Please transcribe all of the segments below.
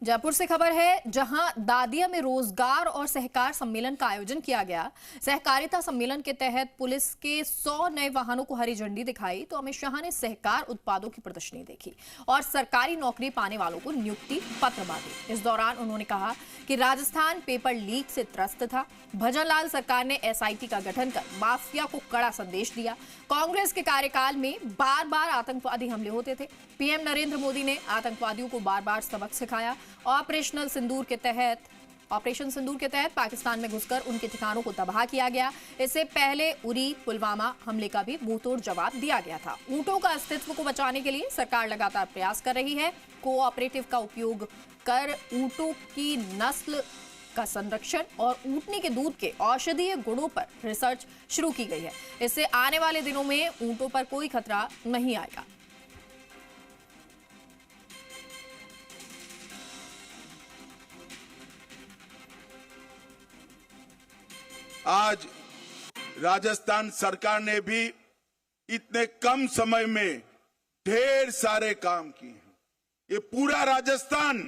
जयपुर से खबर है, जहां दादिया में रोजगार और सहकार सम्मेलन का आयोजन किया गया। सहकारिता सम्मेलन के तहत पुलिस के 100 नए वाहनों को हरी झंडी दिखाई तो अमित शाह ने सहकार उत्पादों की प्रदर्शनी देखी और सरकारी नौकरी पाने वालों को नियुक्ति पत्र बांटे। इस दौरान उन्होंने कहा कि राजस्थान पेपर लीक से त्रस्त था। भजनलाल सरकार ने एसआईटी का गठन कर माफिया को कड़ा संदेश दिया। कांग्रेस के कार्यकाल में बार बार आतंकवादी हमले होते थे। पीएम नरेंद्र मोदी ने आतंकवादियों को बार बार सबक सिखाया। ऑपरेशन सिंदूर के तहत पाकिस्तान में घुसकर उनके ठिकानों को तबाह किया गया। इससे पहले उरी पुलवामा हमले का भी मुंहतोड़ जवाब दिया गया था। ऊंटों का अस्तित्व को बचाने के लिए सरकार लगातार प्रयास कर रही है। कोऑपरेटिव का उपयोग कर ऊंटों की नस्ल का संरक्षण और ऊंटनी के दूध के औषधीय गुणों पर रिसर्च शुरू की गई है। इससे आने वाले दिनों में ऊंटों पर कोई खतरा नहीं आएगा। आज राजस्थान सरकार ने भी इतने कम समय में ढेर सारे काम किए हैं। ये पूरा राजस्थान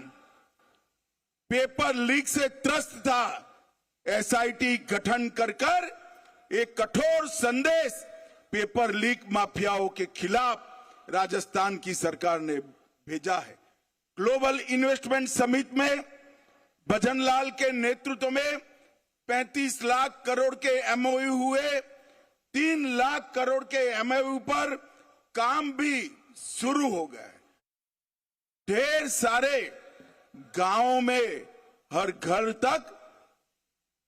पेपर लीक से त्रस्त था। एसआईटी गठन कर एक कठोर संदेश पेपर लीक माफियाओं के खिलाफ राजस्थान की सरकार ने भेजा है। ग्लोबल इन्वेस्टमेंट समिट में भजनलाल के नेतृत्व में 35 लाख करोड़ के एमओयू हुए। 3 लाख करोड़ के एमओयू पर काम भी शुरू हो गए। ढेर सारे गांवों में हर घर तक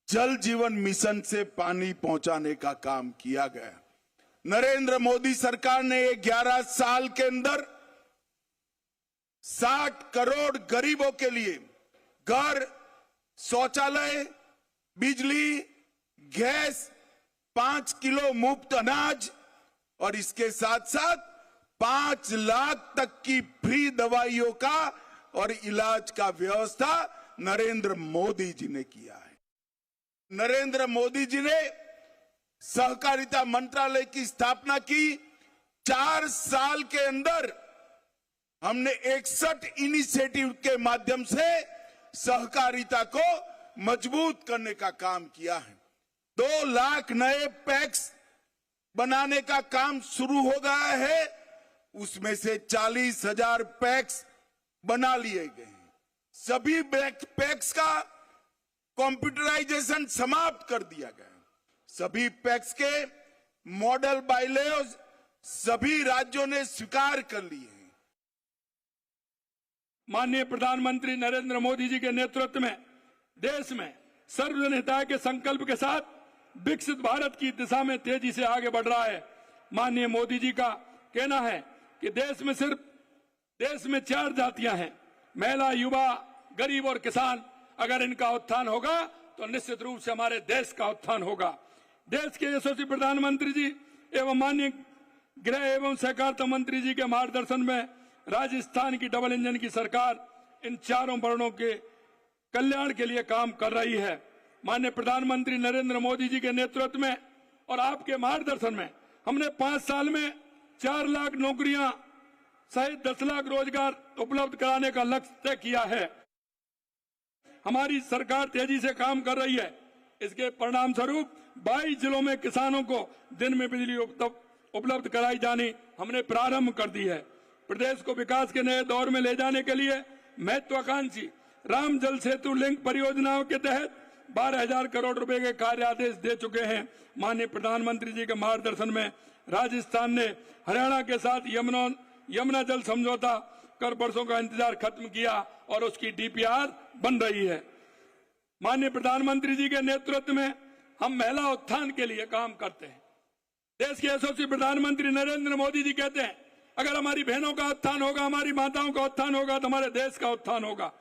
जल जीवन मिशन से पानी पहुंचाने का काम किया गया। नरेंद्र मोदी सरकार ने 11 साल के अंदर 60 करोड़ गरीबों के लिए घर, शौचालय, बिजली, गैस, 5 किलो मुफ्त अनाज और इसके साथ साथ 5 लाख तक की फ्री दवाइयों का और इलाज का व्यवस्था नरेंद्र मोदी जी ने किया है। नरेंद्र मोदी जी ने सहकारिता मंत्रालय की स्थापना की। 4 साल के अंदर हमने 61 इनिशिएटिव के माध्यम से सहकारिता को मजबूत करने का काम किया है। 2 लाख नए पैक्स बनाने का काम शुरू हो गया है। उसमें से 40,000 पैक्स बना लिए गए हैं। सभी पैक्स का कंप्यूटराइजेशन समाप्त कर दिया गया है। सभी पैक्स के मॉडल बायलॉज सभी राज्यों ने स्वीकार कर लिए हैं। माननीय प्रधानमंत्री नरेंद्र मोदी जी के नेतृत्व में देश में सर्वजन हिताय के संकल्प के साथ विकसित भारत की दिशा में तेजी से आगे बढ़ रहा है। माननीय मोदी जी का कहना है कि देश में 4 जातियां हैं, महिला, युवा, गरीब और किसान। अगर इनका उत्थान होगा तो निश्चित रूप से हमारे देश का उत्थान होगा। देश के यशस्वी प्रधानमंत्री जी एवं माननीय गृह एवं सहकारिता मंत्री जी के मार्गदर्शन में राजस्थान की डबल इंजन की सरकार इन चारों वर्णों के कल्याण के लिए काम कर रही है। माननीय प्रधानमंत्री नरेंद्र मोदी जी के नेतृत्व में और आपके मार्गदर्शन में हमने 5 साल में 4 लाख नौकरियां सहित 10 लाख रोजगार उपलब्ध कराने का लक्ष्य तय किया है। हमारी सरकार तेजी से काम कर रही है। इसके परिणाम स्वरूप 22 जिलों में किसानों को दिन में बिजली उपलब्ध कराई जानी हमने प्रारंभ कर दी है। प्रदेश को विकास के नए दौर में ले जाने के लिए महत्वाकांक्षी राम जल सेतु लिंक परियोजनाओं के तहत 12,000 करोड़ रुपए के कार्य आदेश दे चुके हैं। माननीय प्रधानमंत्री जी के मार्गदर्शन में राजस्थान ने हरियाणा के साथ यमुना जल समझौता कर वर्षों का इंतजार खत्म किया और उसकी डीपीआर बन रही है। माननीय प्रधानमंत्री जी के नेतृत्व में हम महिला उत्थान के लिए काम करते हैं। देश के यशस्वी प्रधानमंत्री नरेंद्र मोदी जी कहते हैं, अगर हमारी बहनों का उत्थान होगा, हमारी माताओं का उत्थान होगा तो हमारे देश का उत्थान होगा।